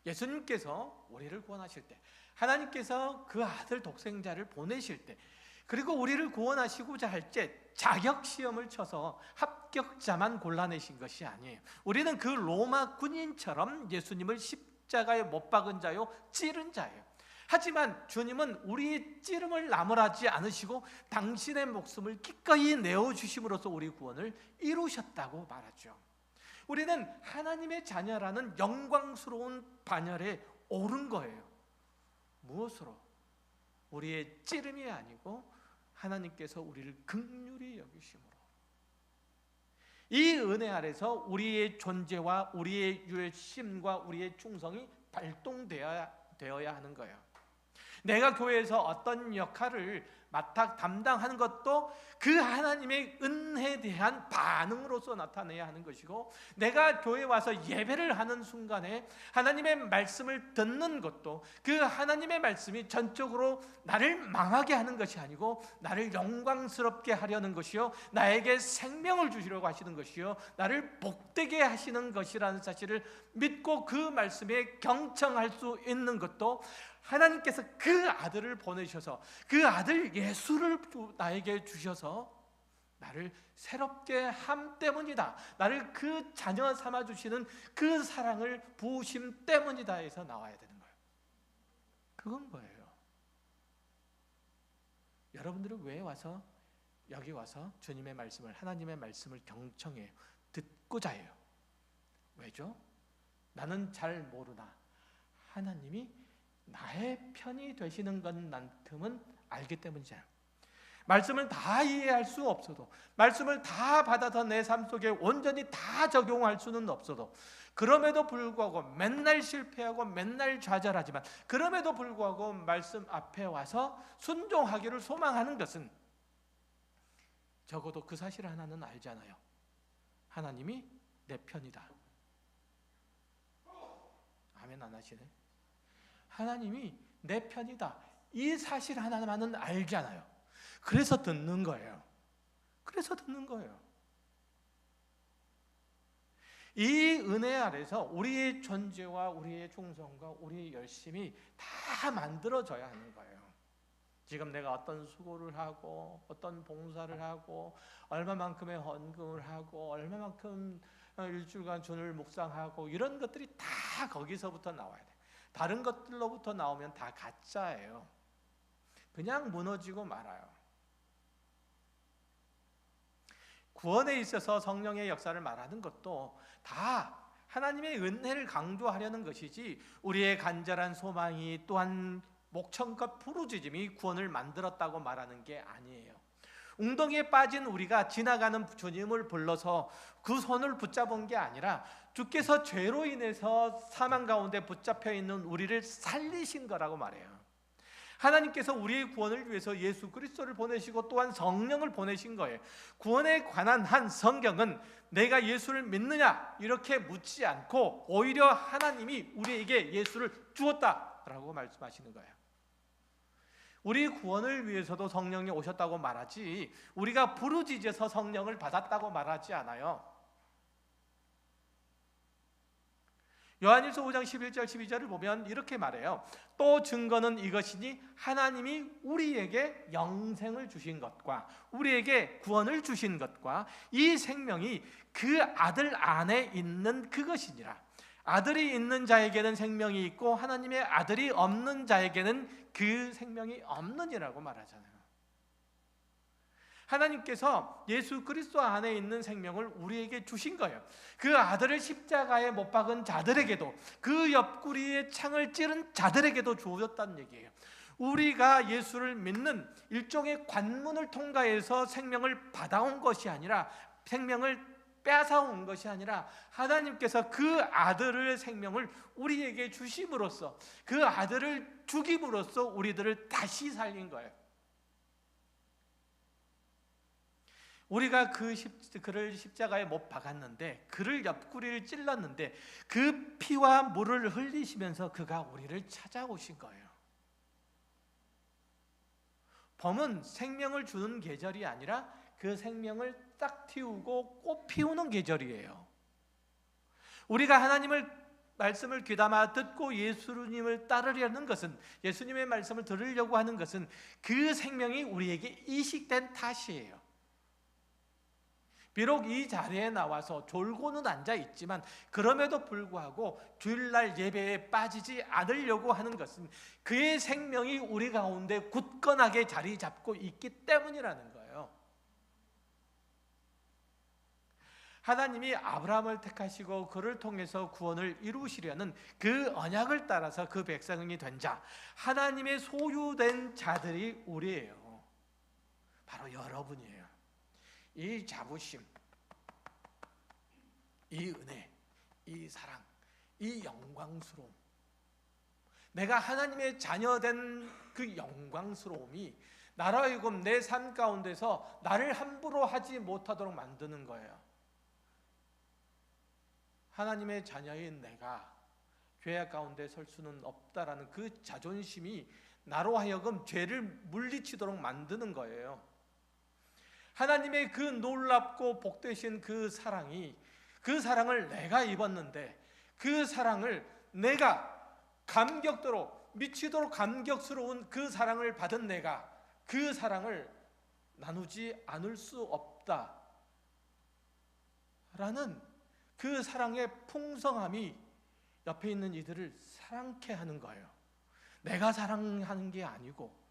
예수님께서 우리를 구원하실 때, 하나님께서 그 아들 독생자를 보내실 때, 그리고 우리를 구원하시고자 할 때 자격 시험을 쳐서 합격자만 골라내신 것이 아니에요. 우리는 그 로마 군인처럼 예수님을 십자가에 못 박은 자요, 찌른 자예요. 하지만 주님은 우리의 찌름을 나무라지 않으시고 당신의 목숨을 기꺼이 내어주심으로써 우리 구원을 이루셨다고 말하죠. 우리는 하나님의 자녀라는 영광스러운 반열에 오른 거예요. 무엇으로? 우리의 찌름이 아니고 하나님께서 우리를 긍휼히 여기심으로. 이 은혜 아래서 우리의 존재와 우리의 열심과 우리의 충성이 발동되어야 하는 거예요. 내가 교회에서 어떤 역할을 맡아 담당하는 것도 그 하나님의 은혜에 대한 반응으로서 나타내야 하는 것이고, 내가 교회에 와서 예배를 하는 순간에 하나님의 말씀을 듣는 것도 그 하나님의 말씀이 전적으로 나를 망하게 하는 것이 아니고 나를 영광스럽게 하려는 것이요, 나에게 생명을 주시려고 하시는 것이요, 나를 복되게 하시는 것이라는 사실을 믿고 그 말씀에 경청할 수 있는 것도 하나님께서 그 아들을 보내셔서 그 아들 예수를 나에게 주셔서 나를 새롭게 함 때문이다, 나를 그 자녀 삼아주시는 그 사랑을 부으심 때문이다 해서 나와야 되는 거예요. 그건 뭐예요? 여러분들은 왜 와서 여기 와서 주님의 말씀을, 하나님의 말씀을 경청해요? 듣고자 해요. 왜죠? 나는 잘 모르나 하나님이 나의 편이 되시는 것만큼은 알기 때문이잖아요. 말씀을 다 이해할 수 없어도, 말씀을 다 받아서 내 삶 속에 온전히 다 적용할 수는 없어도, 그럼에도 불구하고 맨날 실패하고 맨날 좌절하지만 그럼에도 불구하고 말씀 앞에 와서 순종하기를 소망하는 것은 적어도 그 사실 하나는 알잖아요. 하나님이 내 편이다. 아멘 안 하시네. 하나님이 내 편이다, 이 사실 하나만은 알잖아요. 그래서 듣는 거예요. 그래서 듣는 거예요. 이 은혜 아래서 우리의 존재와 우리의 충성과 우리의 열심이 다 만들어져야 하는 거예요. 지금 내가 어떤 수고를 하고 어떤 봉사를 하고 얼마만큼의 헌금을 하고 얼마만큼 일주일간 주를 묵상하고 이런 것들이 다 거기서부터 나와야 돼요. 다른 것들로부터 나오면 다 가짜예요. 그냥 무너지고 말아요. 구원에 있어서 성령의 역사를 말하는 것도 다 하나님의 은혜를 강조하려는 것이지, 우리의 간절한 소망이 또한 목청껏 부르짖음이 구원을 만들었다고 말하는 게 아니에요. 웅덩이에 빠진 우리가 지나가는 주님을 불러서 그 손을 붙잡은 게 아니라 주께서 죄로 인해서 사망 가운데 붙잡혀 있는 우리를 살리신 거라고 말해요. 하나님께서 우리의 구원을 위해서 예수 그리스도를 보내시고 또한 성령을 보내신 거예요. 구원에 관한 한 성경은 내가 예수를 믿느냐 이렇게 묻지 않고 오히려 하나님이 우리에게 예수를 주었다라고 말씀하시는 거예요. 우리 구원을 위해서도 성령이 오셨다고 말하지, 우리가 부르짖어서 성령을 받았다고 말하지 않아요. 요한일서 5장 11절 12절을 보면 이렇게 말해요. 또 증거는 이것이니 하나님이 우리에게 영생을 주신 것과 우리에게 구원을 주신 것과 이 생명이 그 아들 안에 있는 그것이니라. 아들이 있는 자에게는 생명이 있고 하나님의 아들이 없는 자에게는 그 생명이 없느니라고 말하잖아요. 하나님께서 예수 그리스도 안에 있는 생명을 우리에게 주신 거예요. 그 아들을 십자가에 못 박은 자들에게도, 그 옆구리에 창을 찌른 자들에게도 주어졌다는 얘기예요. 우리가 예수를 믿는 일종의 관문을 통과해서 생명을 받아온 것이 아니라, 생명을 뺏어온 것이 아니라 하나님께서 그 아들의 생명을 우리에게 주심으로써, 그 아들을 죽임으로써 우리들을 다시 살린 거예요. 우리가 그를 십자가에 못 박았는데, 그를 옆구리를 찔렀는데 그 피와 물을 흘리시면서 그가 우리를 찾아오신 거예요. 범은 생명을 주는 계절이 아니라 그 생명을 딱 틔우고 꽃 피우는 계절이에요. 우리가 하나님을 말씀을 귀담아 듣고 예수님을 따르려는 것은, 예수님의 말씀을 들으려고 하는 것은 그 생명이 우리에게 이식된 탓이에요. 비록 이 자리에 나와서 졸고는 앉아 있지만 그럼에도 불구하고 주일날 예배에 빠지지 않으려고 하는 것은 그의 생명이 우리 가운데 굳건하게 자리 잡고 있기 때문이라는 거예요. 하나님이 아브라함을 택하시고 그를 통해서 구원을 이루시려는 그 언약을 따라서 그 백성이 된 자, 하나님의 소유된 자들이 우리예요. 바로 여러분이에요. 이 자부심, 이 은혜, 이 사랑, 이 영광스러움, 내가 하나님의 자녀된 그 영광스러움이 나로 하여금 내 삶 가운데서 나를 함부로 하지 못하도록 만드는 거예요. 하나님의 자녀인 내가 죄악 가운데 설 수는 없다라는 그 자존심이 나로 하여금 죄를 물리치도록 만드는 거예요. 하나님의 그 놀랍고 복되신 그 사랑이, 그 사랑을 내가 입었는데 그 사랑을 내가 감격도록 미치도록 감격스러운 그 사랑을 받은 내가 그 사랑을 나누지 않을 수 없다라는 그 사랑의 풍성함이 옆에 있는 이들을 사랑케 하는 거예요. 내가 사랑하는 게 아니고.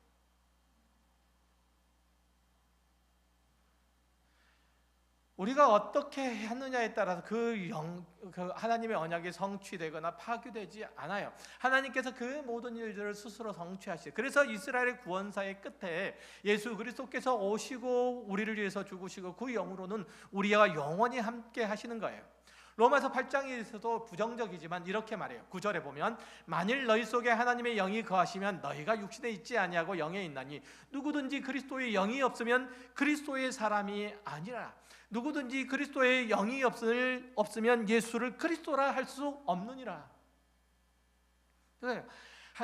우리가 어떻게 하느냐에 따라서 그 하나님의 언약이 성취되거나 파괴되지 않아요. 하나님께서 그 모든 일들을 스스로 성취하시죠. 그래서 이스라엘의 구원사의 끝에 예수 그리스도께서 오시고 우리를 위해서 죽으시고 그 영으로는 우리와 영원히 함께 하시는 거예요. 로마서 8장에서도 부정적이지만 이렇게 말해요. 9절에 보면 만일 너희 속에 하나님의 영이 거하시면 너희가 육신에 있지 아니하고 영에 있나니 누구든지 그리스도의 영이 없으면 그리스도의 사람이 아니라. 누구든지 그리스도의 영이 없으면 예수를 그리스도라 할 수 없느니라.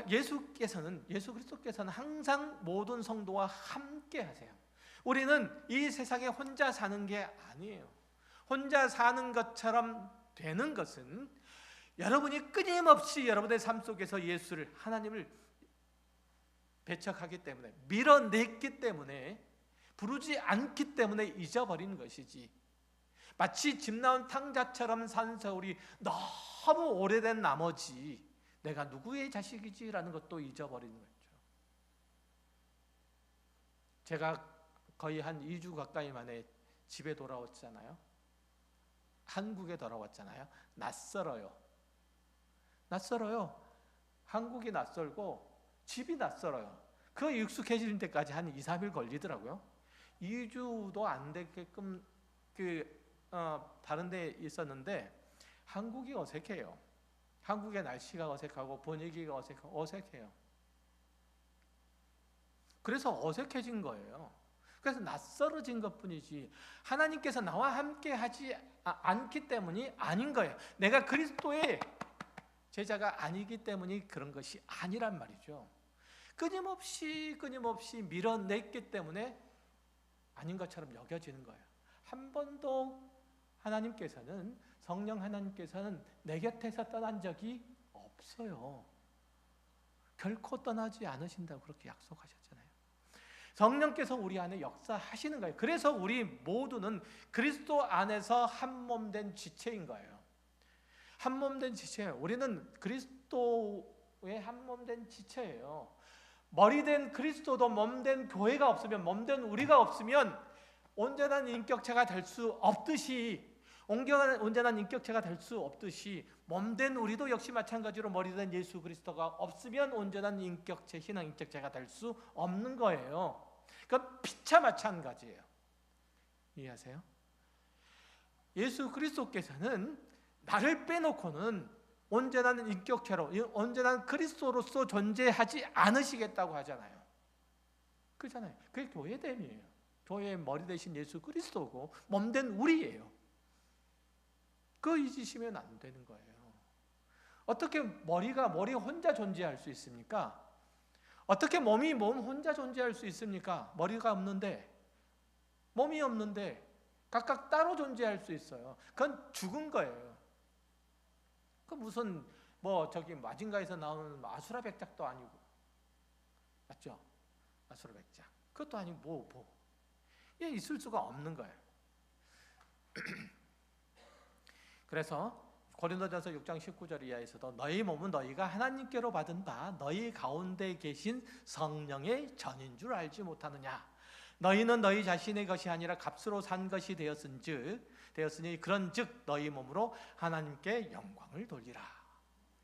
예수 그리스도께서는 항상 모든 성도와 함께 하세요. 우리는 이 세상에 혼자 사는 게 아니에요. 혼자 사는 것처럼 되는 것은 여러분이 끊임없이 여러분의 삶 속에서 예수를, 하나님을 배척하기 때문에, 밀어냈기 때문에, 부르지 않기 때문에 잊어버린 것이지, 마치 집 나온 탕자처럼 산 세월이 너무 오래된 나머지 내가 누구의 자식이지라는 것도 잊어버린 거죠. 제가 거의 한 2주 가까이 만에 집에 돌아왔잖아요. 한국에 돌아왔잖아요. 낯설어요. 한국이 낯설고 집이 낯설어요. 그 익숙해지는 데까지 한 2, 3일 걸리더라고요. 2주도 안 되게끔 다른 데 있었는데 한국이 어색해요. 한국의 날씨가 어색하고 분위기가 어색해요. 그래서 어색해진 거예요. 그래서 낯설어진 것뿐이지 하나님께서 나와 함께 하지 않기 때문이 아닌 거예요. 내가 그리스도의 제자가 아니기 때문이 그런 것이 아니란 말이죠. 끊임없이 밀어냈기 때문에 아닌 것처럼 여겨지는 거예요. 한 번도 하나님께서는, 성령 하나님께서는 내 곁에서 떠난 적이 없어요. 결코 떠나지 않으신다고 그렇게 약속하셨잖아요. 성령께서 우리 안에 역사하시는 거예요. 그래서 우리 모두는 그리스도 안에서 한 몸 된 지체인 거예요. 한 몸 된 지체예요. 우리는 그리스도의 한 몸 된 지체예요. 머리 된 그리스도도 몸 된 교회가 없으면, 몸 된 우리가 없으면 온전한 인격체가 될 수 없듯이, 온전한 인격체가 될 수 없듯이 몸 된 우리도 역시 마찬가지로 머리 된 예수 그리스도가 없으면 온전한 인격체, 신앙 인격체가 될 수 없는 거예요. 그러니까 피차 마찬가지예요. 이해하세요? 예수 그리스도께서는 나를 빼놓고는 온전한 인격체로, 온전한 그리스도로서 존재하지 않으시겠다고 하잖아요. 그렇잖아요. 그게 교회됨이에요. 교회의 머리 대신 예수 그리스도고 몸된 우리예요. 그거 잊으시면 안 되는 거예요. 어떻게 머리 혼자 존재할 수 있습니까? 어떻게 몸이 몸 혼자 존재할 수 있습니까? 머리가 없는데, 몸이 없는데 각각 따로 존재할 수 있어요. 그건 죽은 거예요. 그 무슨 저기 마징가에서 나오는 아수라 백작도 아니고, 맞죠? 아수라 백작 그것도 아니고 이게 있을 수가 없는 거예요. 그래서 고린도전서 6장 19절 이하에서도 너희 몸은 너희가 하나님께로 받은 바 너희 가운데 계신 성령의 전인 줄 알지 못하느냐. 너희는 너희 자신의 것이 아니라 값으로 산 것이 되었으니 그런즉 너희 몸으로 하나님께 영광을 돌리라.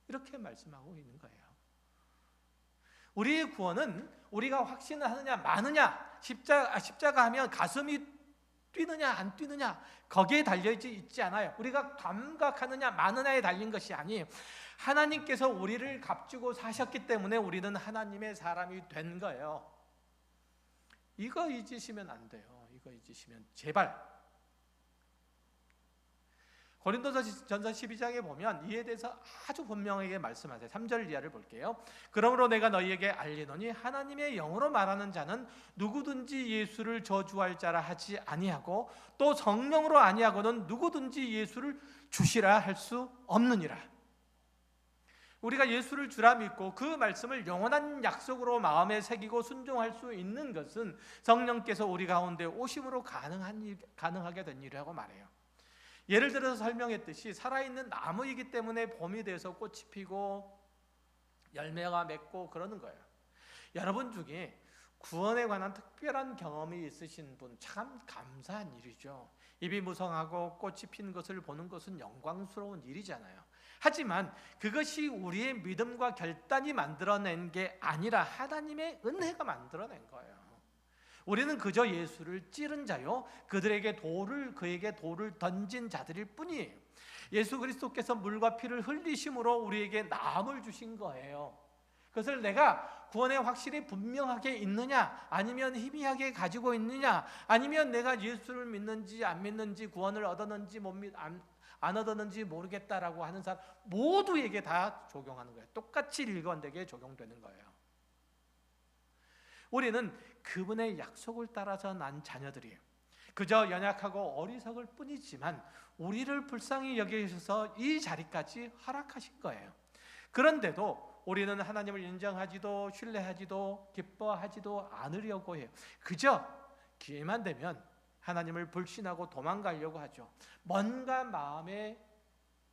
이렇게 말씀하고 있는 거예요. 우리의 구원은 우리가 확신을 하느냐 마느냐, 십자가 하면 가슴이 뛰느냐 안 뛰느냐 거기에 달려있지 않아요. 우리가 감각하느냐 마느냐에 달린 것이 아니에요. 하나님께서 우리를 값주고 사셨기 때문에 우리는 하나님의 사람이 된 거예요. 이거 잊으시면 안 돼요. 이거 잊으시면 제발. 고린도전서 12장에 보면 이에 대해서 아주 분명하게 말씀하세요. 3절 이하를 볼게요. 그러므로 내가 너희에게 알리노니 하나님의 영으로 말하는 자는 누구든지 예수를 저주할 자라 하지 아니하고 또 성령으로 아니하고는 누구든지 예수를 주시라 할 수 없느니라. 우리가 예수를 주라 믿고 그 말씀을 영원한 약속으로 마음에 새기고 순종할 수 있는 것은 성령께서 우리 가운데 오심으로 가능하게 된 일이라고 말해요. 예를 들어서 설명했듯이 살아있는 나무이기 때문에 봄이 돼서 꽃이 피고 열매가 맺고 그러는 거예요. 여러분 중에 구원에 관한 특별한 경험이 있으신 분 참 감사한 일이죠. 입이 무성하고 꽃이 핀 것을 보는 것은 영광스러운 일이잖아요. 하지만 그것이 우리의 믿음과 결단이 만들어낸 게 아니라 하나님의 은혜가 만들어낸 거예요. 우리는 그저 예수를 찌른 자요 그에게 돌을 던진 자들일 뿐이에요. 예수 그리스도께서 물과 피를 흘리심으로 우리에게 나음을 주신 거예요. 그것을 내가 구원에 확실히 분명하게 있느냐, 아니면 희미하게 가지고 있느냐, 아니면 내가 예수를 믿는지 안 믿는지, 구원을 얻었는지 안 얻었는지 모르겠다라고 하는 사람 모두에게 다 적용하는 거예요. 똑같이 일관되게 적용되는 거예요. 우리는 그분의 약속을 따라서 난 자녀들이에요. 그저 연약하고 어리석을 뿐이지만 우리를 불쌍히 여기셔서 이 자리까지 허락하신 거예요. 그런데도 우리는 하나님을 인정하지도 신뢰하지도 기뻐하지도 않으려고 해요. 그저 기회만 되면 하나님을 불신하고 도망가려고 하죠. 뭔가 마음에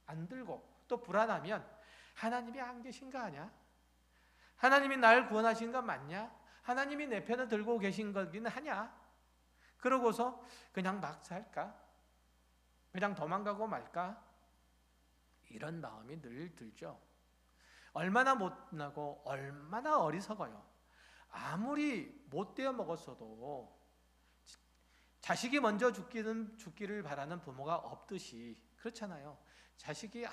안 들고 또 불안하면 하나님이 안 계신 거 아니야? 하나님이 날 구원하신 거 맞냐? 하나님이 내 편을 들고 계신 거긴 하냐? 그러고서 그냥 막 살까? 그냥 도망가고 말까? 이런 마음이 늘 들죠. 얼마나 못나고 얼마나 어리석어요. 아무리 못되어 먹었어도 자식이 먼저 죽기를 바라는 부모가 없듯이 그렇잖아요. 자식이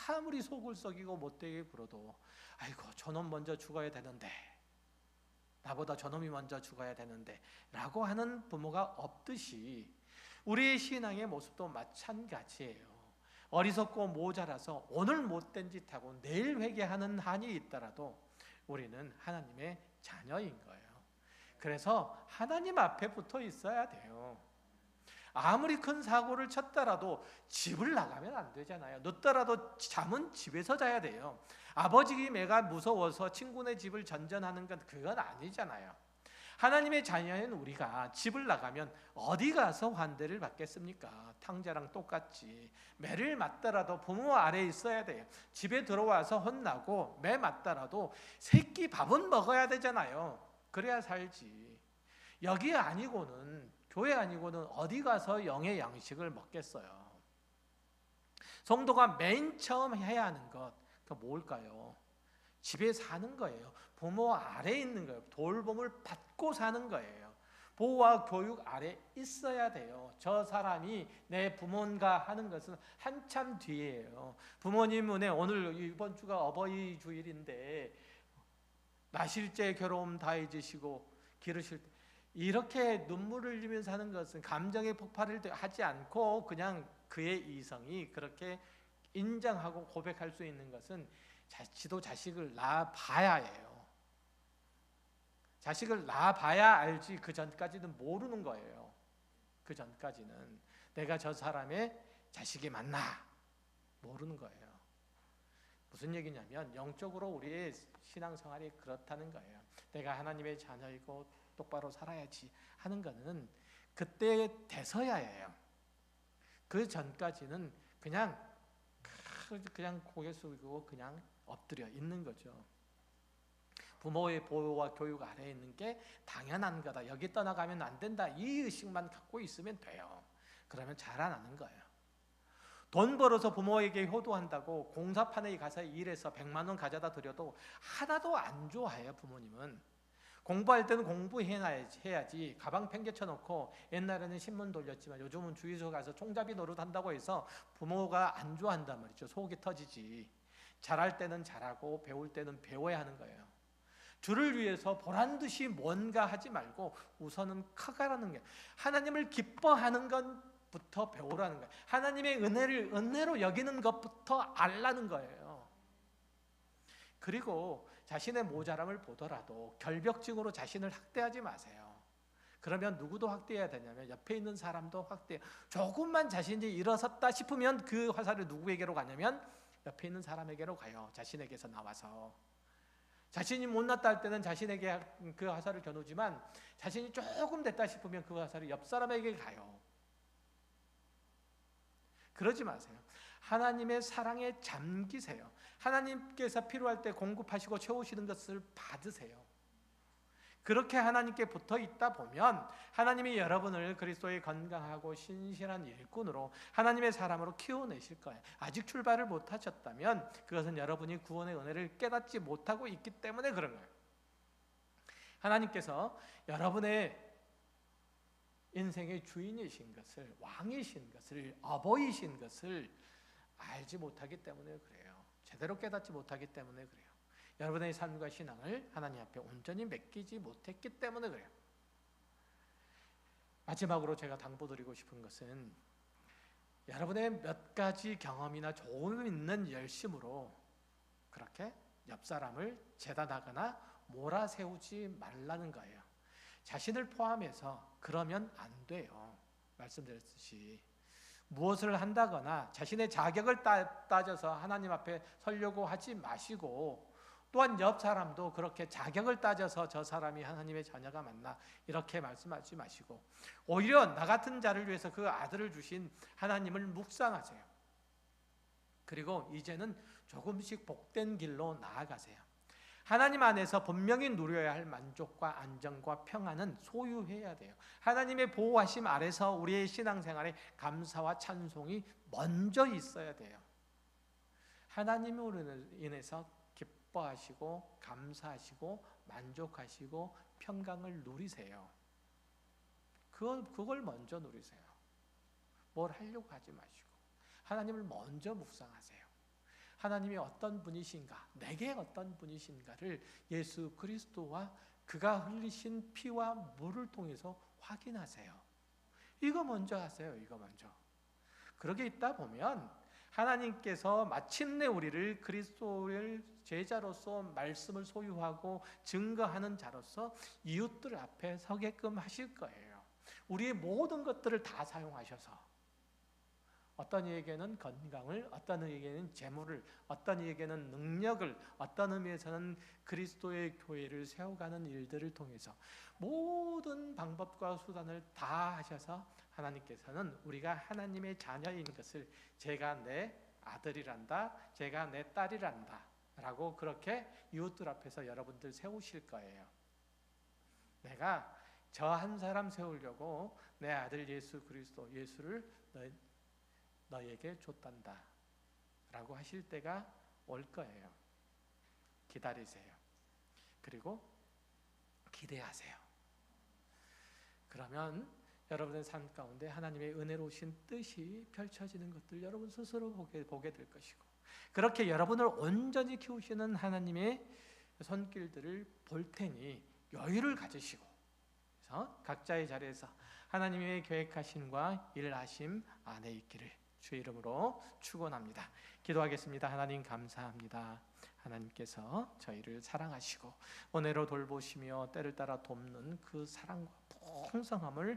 아무리 속을 썩이고 못되게 굴어도 아이고 저놈 먼저 죽어야 되는데, 나보다 저놈이 먼저 죽어야 되는데 라고 하는 부모가 없듯이 우리의 신앙의 모습도 마찬가지예요. 어리석고 모자라서 오늘 못된 짓하고 내일 회개하는 한이 있더라도 우리는 하나님의 자녀인 거예요. 그래서 하나님 앞에 붙어 있어야 돼요. 아무리 큰 사고를 쳤더라도 집을 나가면 안 되잖아요. 늦더라도 잠은 집에서 자야 돼요. 아버지 매가 무서워서 친구네 집을 전전하는 건 그건 아니잖아요. 하나님의 자녀인 우리가 집을 나가면 어디 가서 환대를 받겠습니까? 탕자랑 똑같이 매를 맞더라도 부모 아래에 있어야 돼요. 집에 들어와서 혼나고 매 맞더라도 새끼 밥은 먹어야 되잖아요. 그래야 살지. 여기 아니고는, 교회 아니고는 어디 가서 영의 양식을 먹겠어요. 성도가 맨 처음 해야 하는 것, 그 뭘까요? 집에 사는 거예요. 부모 아래에 있는 거예요. 돌봄을 받고 사는 거예요. 보호와 교육 아래 있어야 돼요. 저 사람이 내 부모인가 하는 것은 한참 뒤에요. 부모님 은혜, 오늘 이번 주가 어버이 주일인데 나실제 괴로움 다 잊으시고 기르실 때 이렇게 눈물을 흘리면서 하는 것은 감정의 폭발을 하지 않고 그냥 그의 이성이 그렇게 인정하고 고백할 수 있는 것은 지도 자식을 낳아봐야 해요. 자식을 낳아봐야 알지 그 전까지는 모르는 거예요. 그 전까지는 내가 저 사람의 자식이 맞나 모르는 거예요. 무슨 얘기냐면 영적으로 우리의 신앙생활이 그렇다는 거예요. 내가 하나님의 자녀이고 똑바로 살아야지 하는 거는 그때 돼서야 해요. 그 전까지는 그냥 고개 숙이고 그냥 엎드려 있는 거죠. 부모의 보호와 교육 아래에 있는 게 당연한 거다. 여기 떠나가면 안 된다. 이 의식만 갖고 있으면 돼요. 그러면 자라나는 거예요. 돈 벌어서 부모에게 효도한다고 공사판에 가서 일해서 100만 원 가져다 드려도 하나도 안 좋아해요. 부모님은 공부할 때는 공부해야지 가방 팽개쳐 놓고 옛날에는 신문 돌렸지만 요즘은 주유소 가서 총잡이 노릇한다고 해서 부모가 안 좋아한단 말이죠. 속이 터지지. 잘할 때는 잘하고 배울 때는 배워야 하는 거예요. 주를 위해서 보란듯이 뭔가 하지 말고 우선은 커가라는 게 하나님을 기뻐하는 것부터 배우라는 거예요. 하나님의 은혜를 은혜로 여기는 것부터 알라는 거예요. 그리고 자신의 모자람을 보더라도 결벽증으로 자신을 학대하지 마세요. 그러면 누구도 학대해야 되냐면 옆에 있는 사람도 학대해요. 조금만 자신이 일어섰다 싶으면 그 화살이 누구에게로 가냐면 옆에 있는 사람에게로 가요. 자신에게서 나와서. 자신이 못났다 할 때는 자신에게 그 화살을 겨누지만 자신이 조금 됐다 싶으면 그 화살이 옆 사람에게 가요. 그러지 마세요. 하나님의 사랑에 잠기세요. 하나님께서 필요할 때 공급하시고 채우시는 것을 받으세요. 그렇게 하나님께 붙어 있다 보면 하나님이 여러분을 그리스도의 건강하고 신실한 일꾼으로 하나님의 사람으로 키워내실 거예요. 아직 출발을 못하셨다면 그것은 여러분이 구원의 은혜를 깨닫지 못하고 있기 때문에 그런 거예요. 하나님께서 여러분의 인생의 주인이신 것을, 왕이신 것을, 어버이신 것을 알지 못하기 때문에 그래요. 제대로 깨닫지 못하기 때문에 그래요. 여러분의 삶과 신앙을 하나님 앞에 온전히 맡기지 못했기 때문에 그래요. 마지막으로 제가 당부드리고 싶은 것은 여러분의 몇 가지 경험이나 조금 있는 열심으로 그렇게 옆 사람을 재단하거나 몰아세우지 말라는 거예요. 자신을 포함해서 그러면 안 돼요. 말씀드렸듯이 무엇을 한다거나 자신의 자격을 따져서 하나님 앞에 서려고 하지 마시고 또한 옆 사람도 그렇게 자격을 따져서 저 사람이 하나님의 자녀가 맞나 이렇게 말씀하지 마시고 오히려 나 같은 자를 위해서 그 아들을 주신 하나님을 묵상하세요. 그리고 이제는 조금씩 복된 길로 나아가세요. 하나님 안에서 분명히 누려야 할 만족과 안정과 평안은 소유해야 돼요. 하나님의 보호하심 아래서 우리의 신앙생활에 감사와 찬송이 먼저 있어야 돼요. 하나님으로 인해서 기뻐하시고 감사하시고 만족하시고 평강을 누리세요. 그걸 먼저 누리세요. 뭘 하려고 하지 마시고 하나님을 먼저 묵상하세요. 하나님이 어떤 분이신가, 내게 어떤 분이신가를 예수 그리스도와 그가 흘리신 피와 물을 통해서 확인하세요. 이거 먼저 하세요. 이거 먼저. 그렇게 있다 보면 하나님께서 마침내 우리를 그리스도의 제자로서 말씀을 소유하고 증거하는 자로서 이웃들 앞에 서게끔 하실 거예요. 우리의 모든 것들을 다 사용하셔서 어떤 이에게는 건강을, 어떤 이에게는 재물을, 어떤 이에게는 능력을, 어떤 의미에서는 그리스도의 교회를 세워가는 일들을 통해서 모든 방법과 수단을 다 하셔서 하나님께서는 우리가 하나님의 자녀인 것을 제가 내 아들이란다, 제가 내 딸이란다 라고 그렇게 이웃들 앞에서 여러분들 세우실 거예요. 내가 저 한 사람 세우려고 내 아들 예수 그리스도 예수를 너에게 줬단다 라고 하실 때가 올 거예요. 기다리세요. 그리고 기대하세요. 그러면 여러분의 삶 가운데 하나님의 은혜로우신 뜻이 펼쳐지는 것들 여러분 스스로 보게 될 것이고 그렇게 여러분을 온전히 키우시는 하나님의 손길들을 볼 테니 여유를 가지시고 그래서 각자의 자리에서 하나님의 계획하심과 일하심 안에 있기를 주의 이름으로 축원합니다. 기도하겠습니다. 하나님 감사합니다. 하나님께서 저희를 사랑하시고 은혜로 돌보시며 때를 따라 돕는 그 사랑과 풍성함을